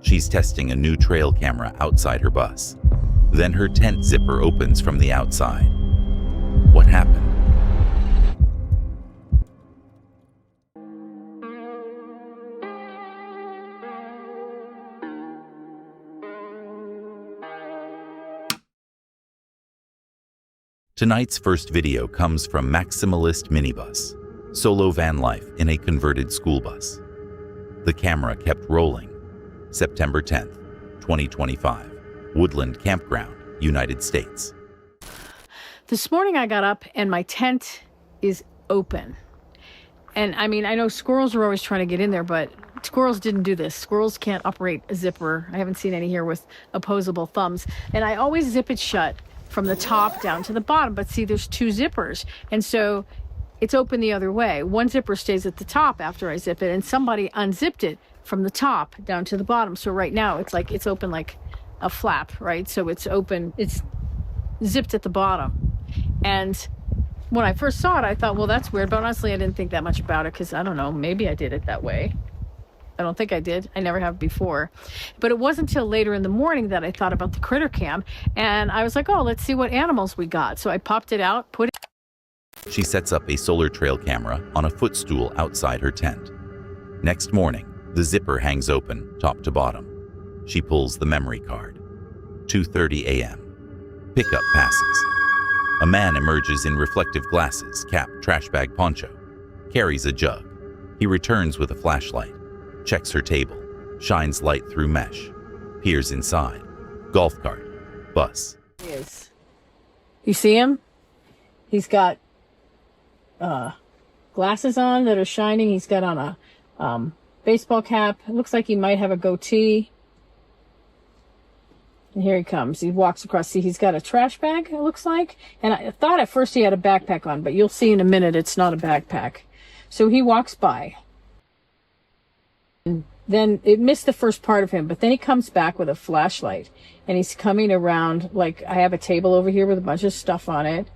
She's testing a new trail camera outside her bus. Then her tent zipper opens from the outside. What happened? Tonight's first video comes from Maximalist Minibus, solo van life in a converted school bus. The camera kept rolling. September 10th, 2025, Woodland Campground, United States. This morning I got up and my tent is open. And I mean, I know squirrels are always trying to get in there, but squirrels didn't do this. Squirrels can't operate a zipper. I haven't seen any here with opposable thumbs. And I always zip it shut from the top down to the bottom. But see, there's two zippers. And so it's open the other way. One zipper stays at the top after I zip it, and somebody unzipped it from the top down to the bottom. So right now it's like it's open like a flap, right? So it's open, it's zipped at the bottom. And when I first saw it, I thought, well, that's weird. But honestly, I didn't think that much about it because I don't know, maybe I did it that way. I don't think I did. I never have before. But it wasn't until later in the morning that I thought about the critter cam. And I was like, oh, let's see what animals we got. So I popped it out, put it. She sets up a solar trail camera on a footstool outside her tent. Next morning, the zipper hangs open, top to bottom. She pulls the memory card. 2:30 a.m. Pickup passes. A man emerges in reflective glasses, cap, trash bag, poncho. Carries a jug. He returns with a flashlight. Checks her table. Shines light through mesh. Peers inside. Golf cart. Bus. He is. You see him? He's got glasses on that are shining. He's got on a baseball cap. It looks like he might have a goatee. And here he comes. He walks across. See, he's got a trash bag, it looks like. And I thought at first he had a backpack on, but you'll see in a minute it's not a backpack. So he walks by. And then it missed the first part of him, but then he comes back with a flashlight. And he's coming around, like, I have a table over here with a bunch of stuff on it.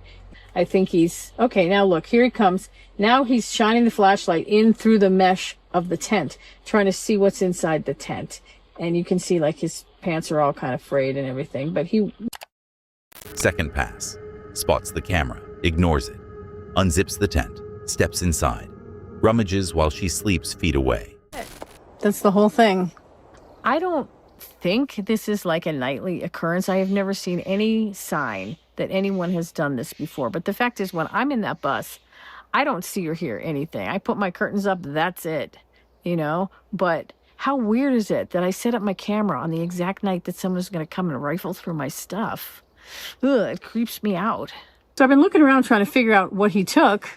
I think he's, okay, now look, here he comes. Now he's shining the flashlight in through the mesh of the tent, trying to see what's inside the tent. And you can see, like, his pants are all kind of frayed and everything, but he... Second pass. Spots the camera, ignores it. Unzips the tent, steps inside. Rummages while she sleeps feet away. That's the whole thing. I don't think this is like a nightly occurrence. I have never seen any sign that anyone has done this before. But the fact is, when I'm in that bus, I don't see or hear anything. I put my curtains up, that's it, you know? But how weird is it that I set up my camera on the exact night that someone's going to come and rifle through my stuff? Ugh, it creeps me out. So I've been looking around trying to figure out what he took,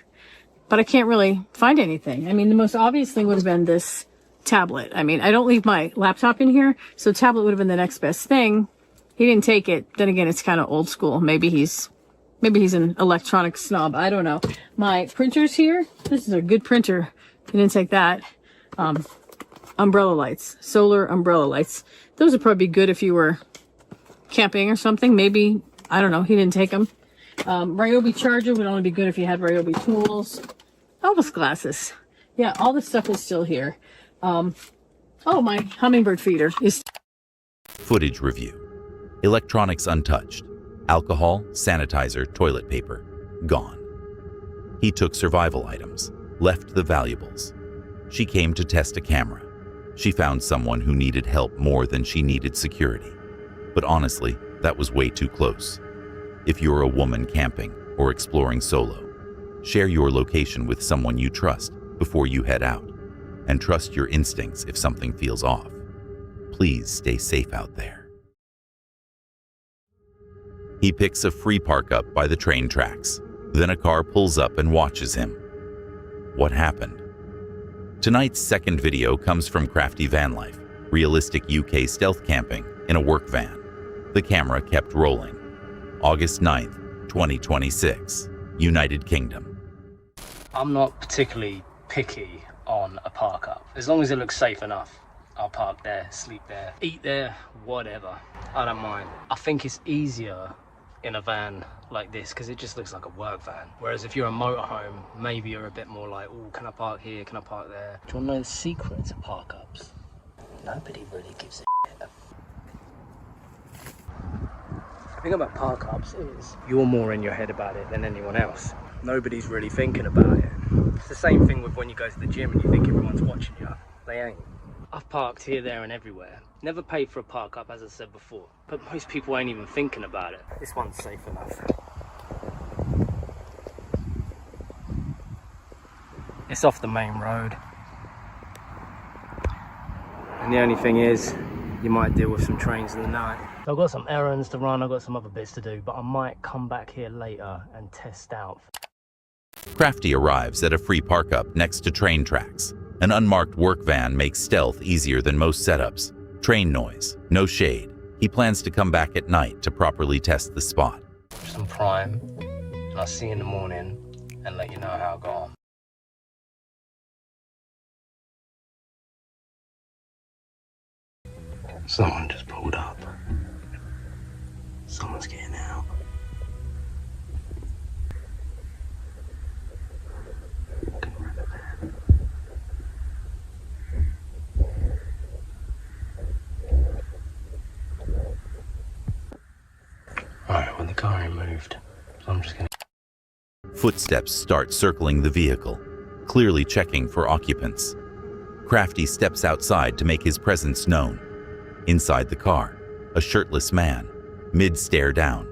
but I can't really find anything. I mean, the most obvious thing would have been this tablet. I mean, I don't leave my laptop in here, so tablet would have been the next best thing. He didn't take it. Then again, it's kind of old school. Maybe he's an electronic snob. I don't know. My printer's here. This is a good printer. He didn't take that. Umbrella lights, solar umbrella lights. Those would probably be good if you were camping or something. Maybe, I don't know. He didn't take them. Ryobi charger would only be good if you had Ryobi tools. Elvis glasses. Yeah, all this stuff is still here. Oh, my hummingbird feeder is... Footage review. Electronics untouched. Alcohol, sanitizer, toilet paper, gone. He took survival items, left the valuables. She came to test a camera. She found someone who needed help more than she needed security. But honestly, that was way too close. If you're a woman camping or exploring solo, share your location with someone you trust before you head out. And trust your instincts if something feels off. Please stay safe out there. He picks a free parkup by the train tracks. Then a car pulls up and watches him. What happened? Tonight's second video comes from Crafty Van Life, realistic UK stealth camping in a work van. The camera kept rolling. August 9th, 2026, United Kingdom. I'm not particularly picky on a parkup. As long as it looks safe enough, I'll park there, sleep there, eat there, whatever. I don't mind. I think it's easier in a van like this because it just looks like a work van. Whereas if you're a motorhome, maybe you're a bit more like, oh, can I park here, can I park there? Do you want to know the secret to parkups? Nobody really gives a shit. The thing about park ups is you're more in your head about it than anyone else. Nobody's really thinking about it. It's the same thing with when you go to the gym and you think everyone's watching you. They ain't. I've parked here, there and everywhere. Never paid for a park up, as I said before. But most people ain't even thinking about it. This one's safe enough. It's off the main road. And the only thing is, you might deal with some trains in the night. So I've got some errands to run, I've got some other bits to do, but I might come back here later and test out. Crafty arrives at a free park-up next to train tracks. An unmarked work van makes stealth easier than most setups. Train noise, no shade. He plans to come back at night to properly test the spot. Some prime, and I'll see you in the morning and let you know how it got on. Someone just pulled up. Someone's getting out. Alright, well the car ain't moved, so I'm just gonna... Footsteps start circling the vehicle, clearly checking for occupants. Crafty steps outside to make his presence known. Inside the car, a shirtless man, mid-stare down.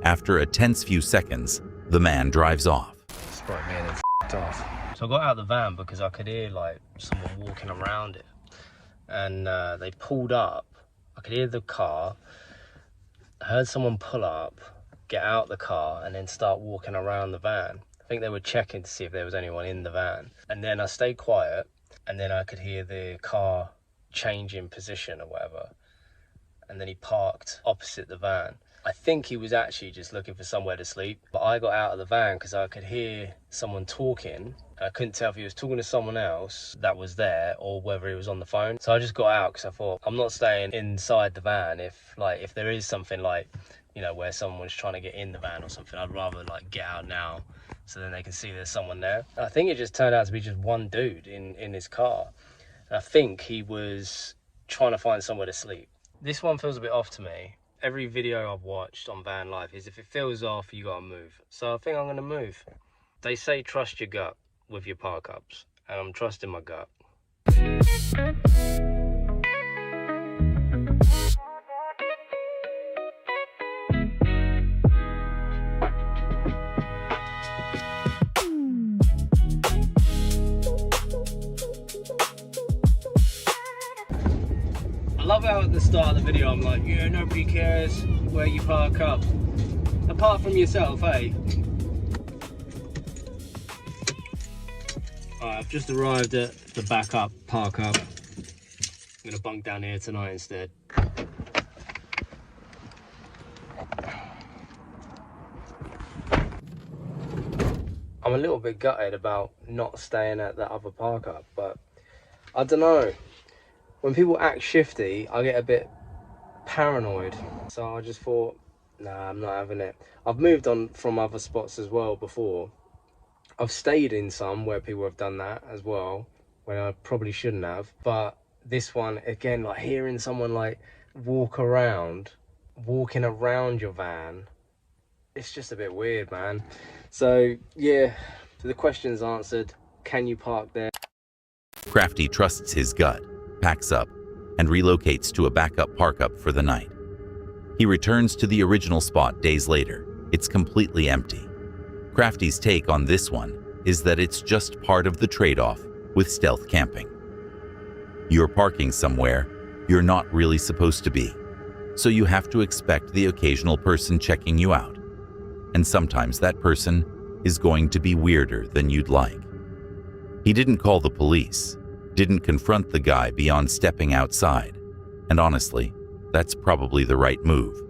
After a tense few seconds, the man drives off. Sprite me and then f***ed off. So I got out of the van because I could hear like someone walking around it. And they pulled up. I could hear the car. I heard someone pull up, get out the car, and then start walking around the van. I think they were checking to see if there was anyone in the van. And then I stayed quiet, and then I could hear the car change in position or whatever. And then he parked opposite the van. I think he was actually just looking for somewhere to sleep. But I got out of the van because I could hear someone talking. I couldn't tell if he was talking to someone else that was there or whether he was on the phone. So I just got out because I thought, I'm not staying inside the van if there is something like, you know, where someone's trying to get in the van or something. I'd rather like get out now so then they can see there's someone there. I think it just turned out to be just one dude in his car. And I think he was trying to find somewhere to sleep. This one feels a bit off to me. Every video I've watched on van life is if it feels off, you gotta move. So I think I'm gonna move. They say trust your gut with your park ups, and I'm trusting my gut. I love how at the start of the video I'm like, yeah, nobody cares where you park up. Apart from yourself, eh? Alright, I've just arrived at the backup park up. I'm gonna bunk down here tonight instead. I'm a little bit gutted about not staying at that other park up, but I don't know. When people act shifty, I get a bit paranoid. So I just thought, nah, I'm not having it. I've moved on from other spots as well before. I've stayed in some where people have done that as well, when I probably shouldn't have. But this one, again, like hearing someone like walking around your van, it's just a bit weird, man. So yeah, the question's answered. Can you park there? Crafty trusts his gut, packs up, and relocates to a backup park-up for the night. He returns to the original spot days later. It's completely empty. Crafty's take on this one is that it's just part of the trade-off with stealth camping. You're parking somewhere you're not really supposed to be, so you have to expect the occasional person checking you out. And sometimes that person is going to be weirder than you'd like. He didn't call the police, didn't confront the guy beyond stepping outside, and honestly, that's probably the right move.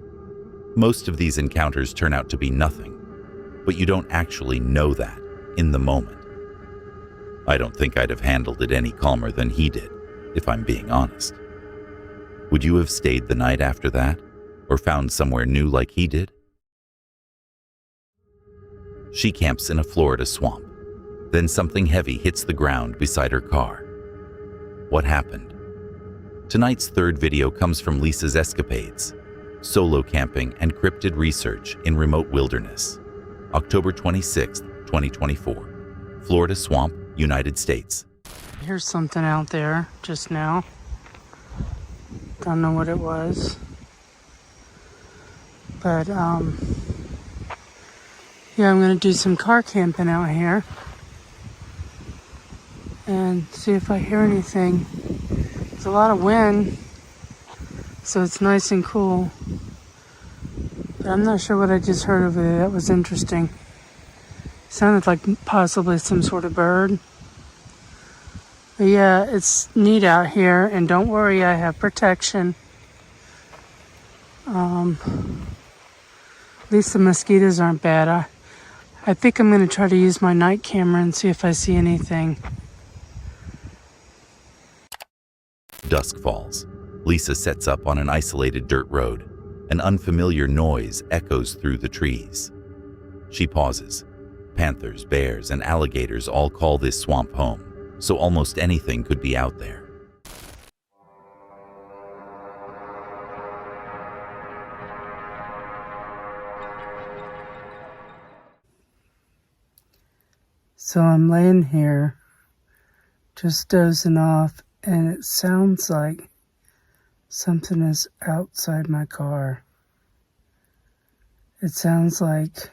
Most of these encounters turn out to be nothing, but you don't actually know that in the moment. I don't think I'd have handled it any calmer than he did, if I'm being honest. Would you have stayed the night after that, or found somewhere new like he did? She camps in a Florida swamp. Then something heavy hits the ground beside her car. What happened? Tonight's third video comes from Lisa's escapades. Solo camping and cryptid research in remote wilderness. October 26, 2024. Florida swamp, United States. Here's something out there just now. Don't know what it was. But, yeah, I'm going to do some car camping out here. And see if I hear anything. There's a lot of wind, so it's nice and cool. But I'm not sure what I just heard over there. That was interesting. Sounded like possibly some sort of bird. But yeah, it's neat out here, and don't worry, I have protection. At least the mosquitoes aren't bad. I think I'm going to try to use my night camera and see if I see anything. Dusk falls. Lisa sets up on an isolated dirt road. An unfamiliar noise echoes through the trees. She pauses. Panthers, bears, and alligators all call this swamp home, so almost anything could be out there. So I'm laying here, just dozing off, and it sounds like something is outside my car. It sounds like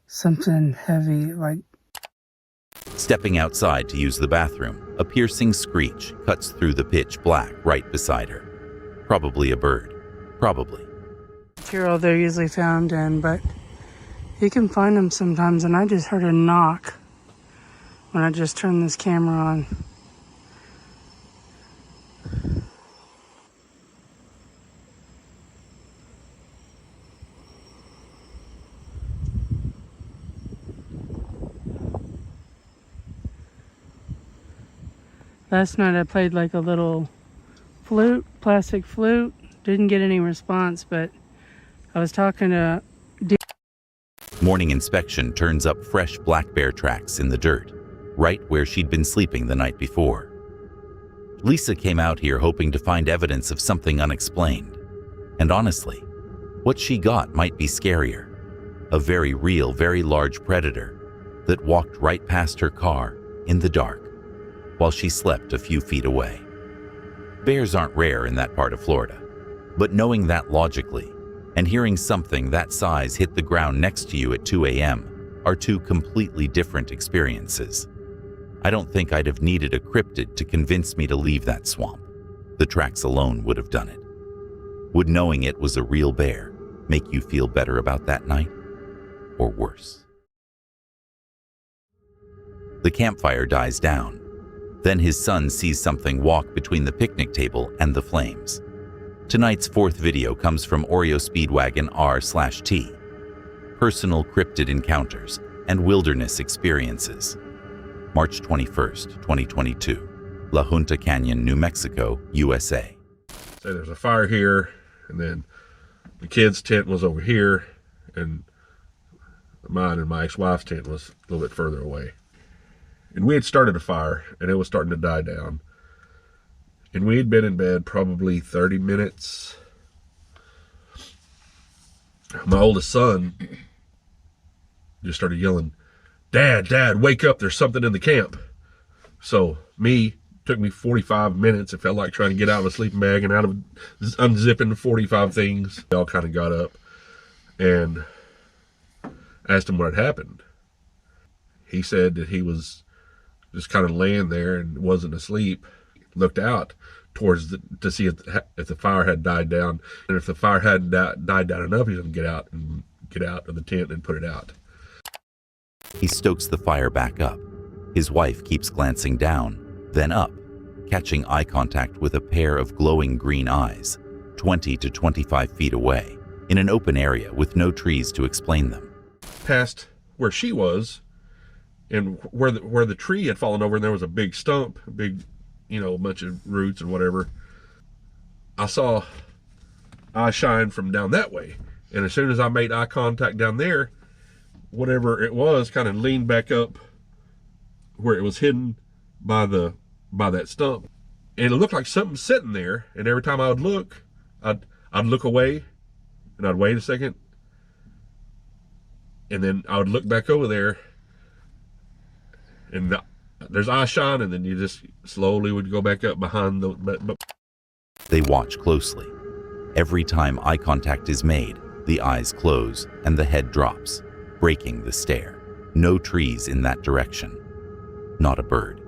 something heavy, like... Stepping outside to use the bathroom, a piercing screech cuts through the pitch black right beside her. Probably a bird. Probably. Material they're usually found in, but you can find them sometimes, and I just heard a knock when I just turned this camera on. Last night I played like a little flute, plastic flute. Didn't get any response, but I was talking to... Morning inspection turns up fresh black bear tracks in the dirt, right where she'd been sleeping the night before. Lisa came out here hoping to find evidence of something unexplained. And honestly, what she got might be scarier. A very real, very large predator that walked right past her car in the dark while she slept a few feet away. Bears aren't rare in that part of Florida, but knowing that logically and hearing something that size hit the ground next to you at 2 a.m. are two completely different experiences. I don't think I'd have needed a cryptid to convince me to leave that swamp. The tracks alone would have done it. Would knowing it was a real bear make you feel better about that night, or worse? The campfire dies down. Then his son sees something walk between the picnic table and the flames. Tonight's fourth video comes from Oreo Speedwagon R/T. Personal cryptid encounters and wilderness experiences. March 21st, 2022. La Junta Canyon, New Mexico, USA. So there's a fire here, and then the kids' tent was over here, and mine and my ex-wife's tent was a little bit further away. And we had started a fire, and it was starting to die down. And we had been in bed probably 30 minutes. My oldest son just started yelling, Dad, wake up, there's something in the camp. So took me 45 minutes. It felt like trying to get out of a sleeping bag and out of unzipping 45 things. They all kind of got up and asked him what had happened. He said that he was just kind of laying there and wasn't asleep. Looked out towards to see if the fire had died down, and if the fire hadn't died down enough, he was going to get out of the tent and put it out. He stokes the fire back up. His wife keeps glancing down, then up, catching eye contact with a pair of glowing green eyes, 20 to 25 feet away, in an open area with no trees to explain them. Past where she was, and where the tree had fallen over, and there was a big stump, a big, a bunch of roots and whatever. I saw eye shine from down that way, and as soon as I made eye contact down there, whatever it was kind of leaned back up where it was hidden by that stump, and it looked like something sitting there. And every time I would look, I'd look away, and I'd wait a second, and then I would look back over there, and there's eye shine, and then you just slowly would go back up behind the. They watch closely. Every time eye contact is made, the eyes close and the head drops, breaking the stare. No trees in that direction. Not a bird.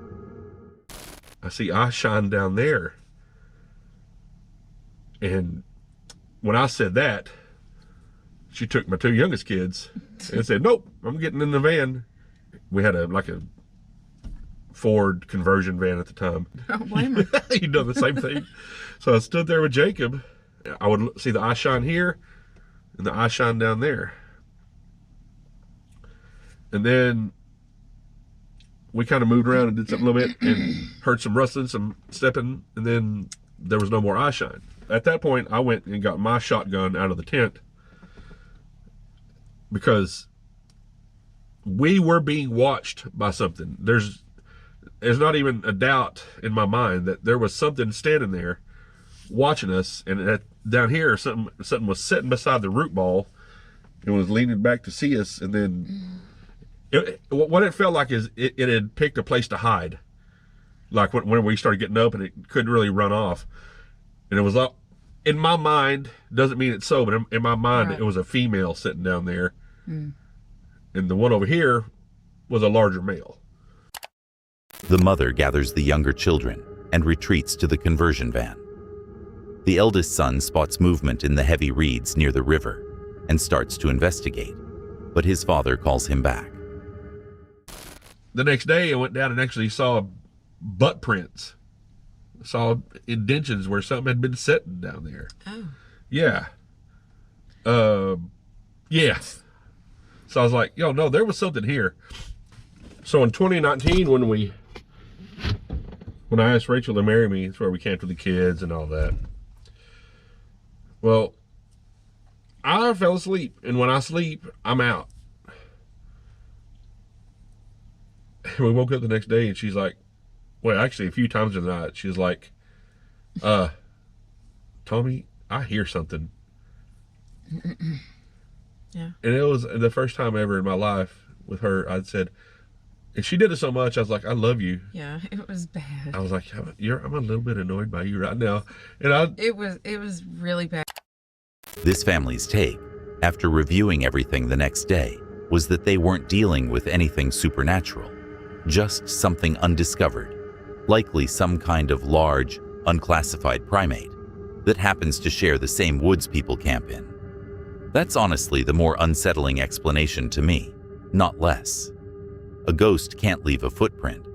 I see eye shine down there. And when I said that, she took my 2 youngest kids and said, nope, I'm getting in the van. We had a Ford conversion van at the time. Oh, blame her. You'd done the same thing. So I stood there with Jacob. I would see the eye shine here and the eye shine down there. And then we kind of moved around and did something a little bit and heard some rustling, some stepping, and then there was no more eye shine. At that point, I went and got my shotgun out of the tent because we were being watched by something. There's not even a doubt in my mind that there was something standing there watching us, and down here something was sitting beside the root ball and was leaning back to see us, and then what it felt like is it had picked a place to hide, like when we started getting up and it couldn't really run off, and it was up in my mind, doesn't mean it's so, but in my mind, right, it was a female sitting down there, and the one over here was a larger male. The mother gathers the younger children and retreats to the conversion van. The eldest son spots movement in the heavy reeds near the river and starts to investigate, but his father calls him back. The next day, I went down and actually saw butt prints. I saw indentions where something had been sitting down there. Oh. Yeah. Yeah. So I was like, yo, no, there was something here. So in 2019, when I asked Rachel to marry me, it's where we camped with the kids and all that. Well, I fell asleep, and when I sleep, I'm out. We woke up the next day, and she's like, well, actually, a few times in the night, she's like, Tommy, I hear something. Yeah. And it was the first time ever in my life with her, I'd said, and she did it so much, I was like, I love you. Yeah, it was bad. I was like, I'm a little bit annoyed by you right now. And it was really bad. This family's take, after reviewing everything the next day, was that they weren't dealing with anything supernatural, just something undiscovered, likely some kind of large, unclassified primate that happens to share the same woods people camp in. That's honestly the more unsettling explanation to me, not less. A ghost can't leave a footprint.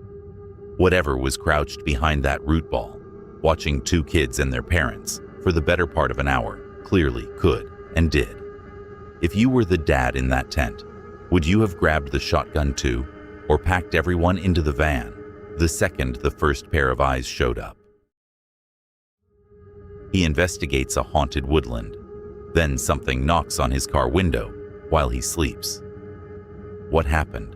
Whatever was crouched behind that root ball, watching 2 kids and their parents for the better part of an hour, clearly could and did. If you were the dad in that tent, would you have grabbed the shotgun too, or packed everyone into the van the second the first pair of eyes showed up? He investigates a haunted woodland. Then something knocks on his car window while he sleeps. What happened?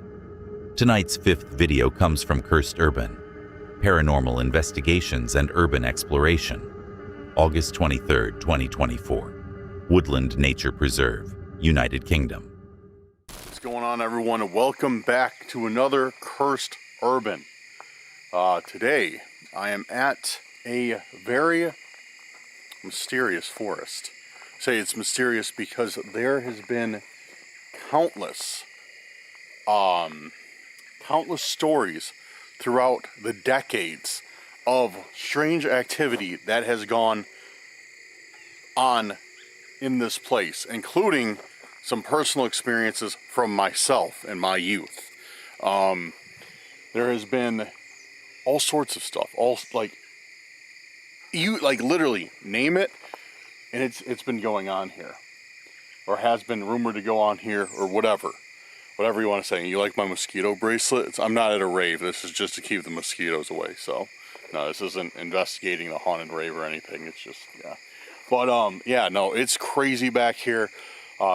Tonight's 5th video comes from Cursed Urban, Paranormal Investigations and Urban Exploration, August 23, 2024, Woodland Nature Preserve, United Kingdom. What's going on, everyone, and welcome back to another Cursed Urban. Today, I am at a very mysterious forest. I say it's mysterious because there has been countless stories throughout the decades of strange activity that has gone on in this place, including some personal experiences from myself in my youth. There has been all sorts of stuff, literally name it, and it's been going on here, or has been rumored to go on here, or whatever you want to say. You like my mosquito bracelet? I'm not at a rave. This is just to keep the mosquitoes away. So no, this isn't investigating the haunted rave or anything. It's just, yeah. But yeah, no, it's crazy back here.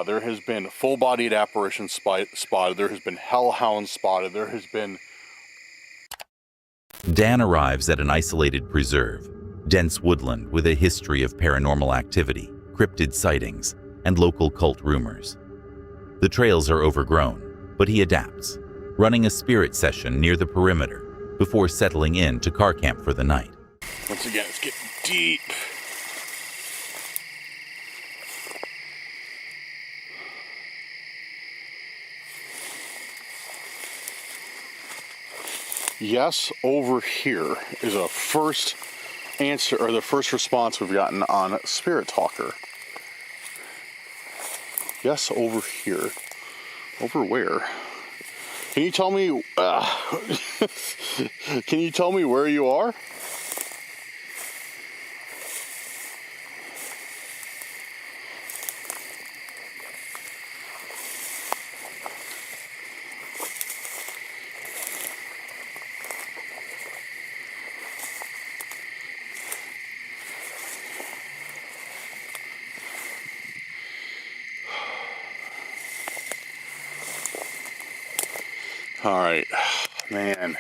There has been full-bodied apparitions spotted. There has been hellhounds spotted. There has been... Dan arrives at an isolated preserve, dense woodland with a history of paranormal activity, cryptid sightings, and local cult rumors. The trails are overgrown, but he adapts, running a spirit session near the perimeter before settling in to car camp for the night. Once again, it's getting deep. Yes, over here is a first answer, or the first response we've gotten on Spirit Talker. Yes, over here. Over where? Can you tell me? Can you tell me where you are? All right, man.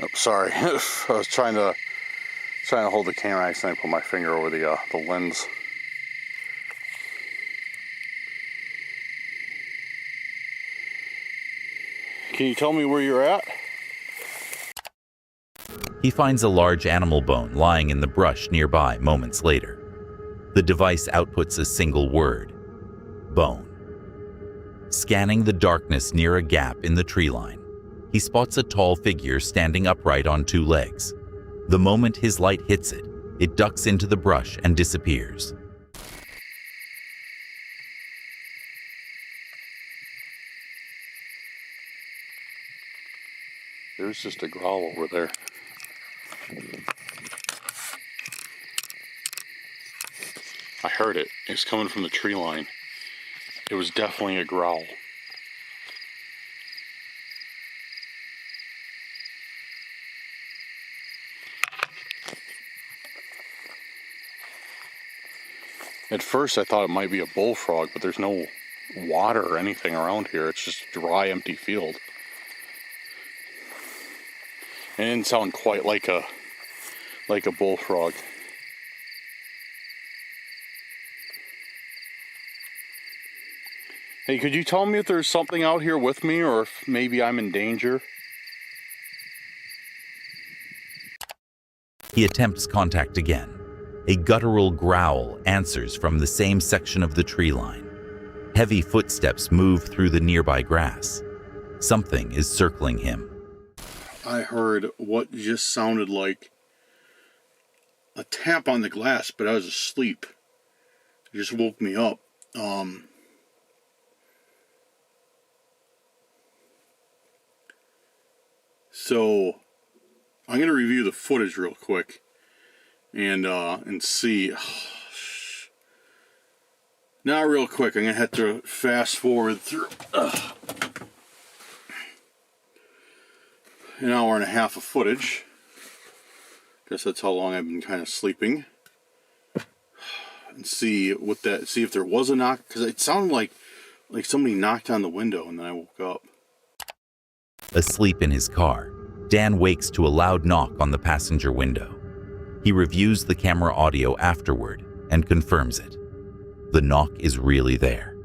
Oh, sorry. I was trying to hold the camera. I accidentally put my finger over the lens. Can you tell me where you're at? He finds a large animal bone lying in the brush nearby moments later. The device outputs a single word: bone. Scanning the darkness near a gap in the tree line, he spots a tall figure standing upright on two legs. The moment his light hits it, it ducks into the brush and disappears. There's just a growl over there. I heard it. It's coming from the tree line. It was definitely a growl. At first I thought it might be a bullfrog, but there's no water or anything around here. It's just a dry, empty field. It didn't sound quite like a bullfrog. Hey, could you tell me if there's something out here with me, or if maybe I'm in danger? He attempts contact again. A guttural growl answers from the same section of the tree line. Heavy footsteps move through the nearby grass. Something is circling him. I heard what just sounded like a tap on the glass, but I was asleep. It just woke me up. So I'm gonna review the footage real quick and see. Not real quick. I'm gonna have to fast forward through an hour and a half of footage. Guess that's how long I've been kind of sleeping. And see if there was a knock, because it sounded like somebody knocked on the window, and then I woke up. Asleep in his car, Dan wakes to a loud knock on the passenger window. He reviews the camera audio afterward and confirms it. The knock is really there.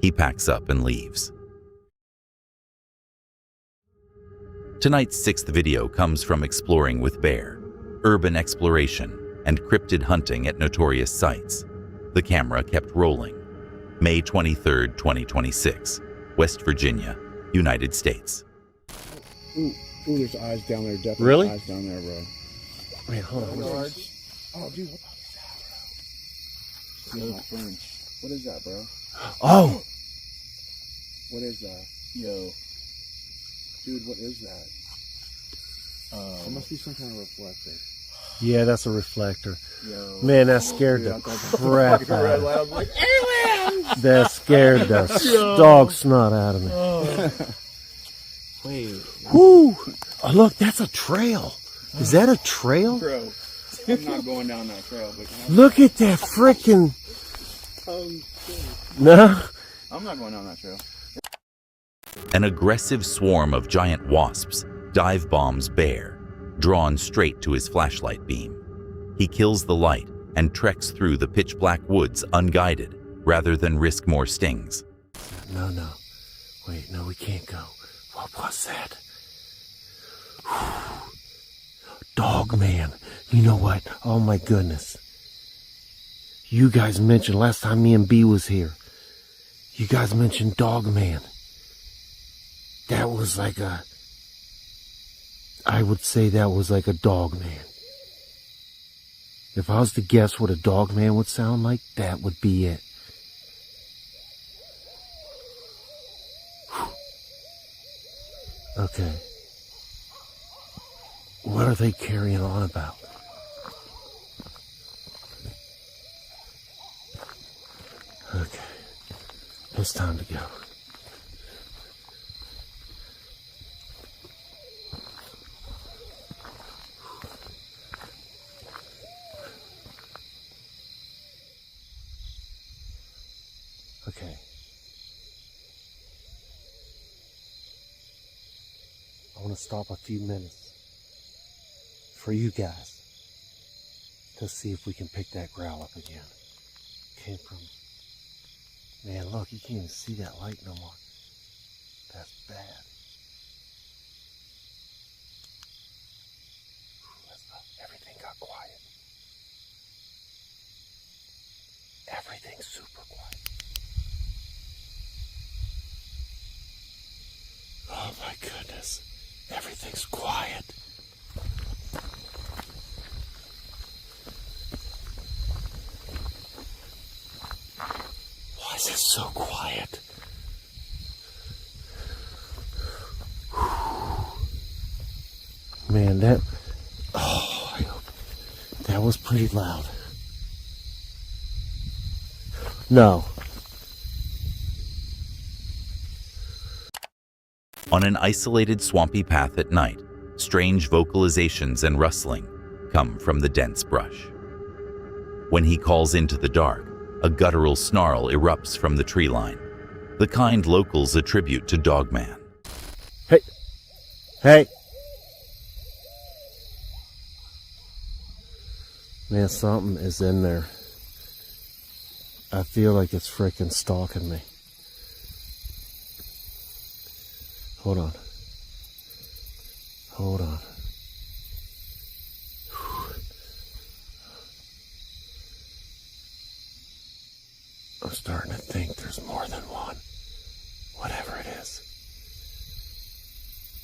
He packs up and leaves. Tonight's sixth video comes from exploring with Bear, urban exploration, and cryptid hunting at notorious sites. The camera kept rolling. May 23, 2026, West Virginia, United States. Ooh, there's eyes down there. Definitely Really? eyes down there, bro. Wait, hold on. Oh, dude, what the fuck is that, bro? No French. What is that, bro? Oh! What is that? Yo. Dude, what is that? It must be some kind of reflector. Yeah, that's a reflector. Yo. Man, that scared Dude, the I thought crap fucking red out of me. light. I was like, aliens! That scared the dog snot out of me. Wait. Whoo! Oh, look, that's a trail. Is that a trail? Bro, I'm not going down that trail. But Look at that freaking... No? I'm not going down that trail. An aggressive swarm of giant wasps dive bombs Bear, drawn straight to his flashlight beam. He kills the light and treks through the pitch-black woods unguided, rather than risk more stings. No. Wait, no, we can't go. What was that? Dog man. You know what? Oh my goodness. You guys mentioned last time me and B was here. You guys mentioned dog man. That was like I would say that was like a dog man. If I was to guess what a dog man would sound like, that would be it. Okay. What are they carrying on about? Okay. It's time to go. Okay. I want to stop a few minutes for you guys to see if we can pick that growl up again. Came from... Man, look, you can't even see that light no more. That's bad. Everything got quiet. Everything's super quiet. Oh my goodness. Everything's quiet. Why is it so quiet? Man, that was pretty loud. No. On an isolated swampy path at night, strange vocalizations and rustling come from the dense brush. When he calls into the dark, a guttural snarl erupts from the tree line, the kind locals attribute to Dogman. Hey! Hey! Man, something is in there. I feel like it's freaking stalking me. Hold on. Hold on. I'm starting to think there's more than one. Whatever it is.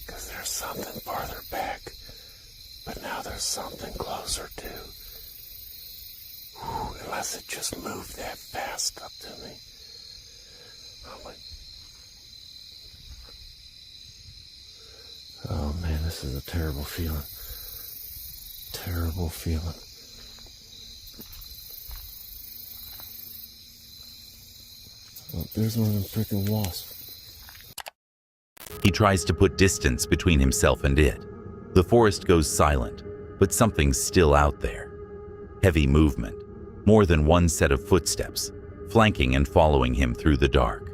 Because there's something farther back. But now there's something closer too. Unless it just moved that fast up to me. Oh my... Oh man, this is a terrible feeling. Terrible feeling. Oh, there's one of them freaking wasps. He tries to put distance between himself and it. The forest goes silent, but something's still out there. Heavy movement, more than one set of footsteps, flanking and following him through the dark.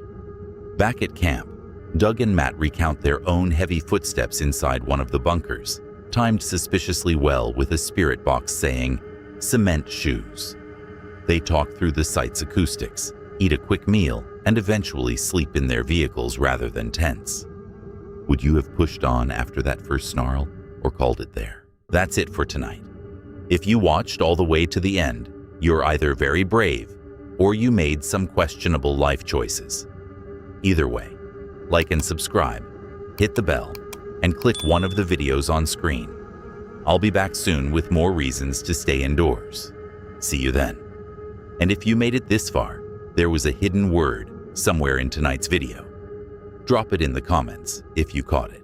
Back at camp, Doug and Matt recount their own heavy footsteps inside one of the bunkers, timed suspiciously well with a spirit box saying, "Cement shoes." They talk through the site's acoustics, eat a quick meal, and eventually sleep in their vehicles rather than tents. Would you have pushed on after that first snarl, or called it there? That's it for tonight. If you watched all the way to the end, you're either very brave, or you made some questionable life choices. Either way, like and subscribe, hit the bell, and click one of the videos on screen. I'll be back soon with more reasons to stay indoors. See you then. And if you made it this far, there was a hidden word somewhere in tonight's video. Drop it in the comments if you caught it.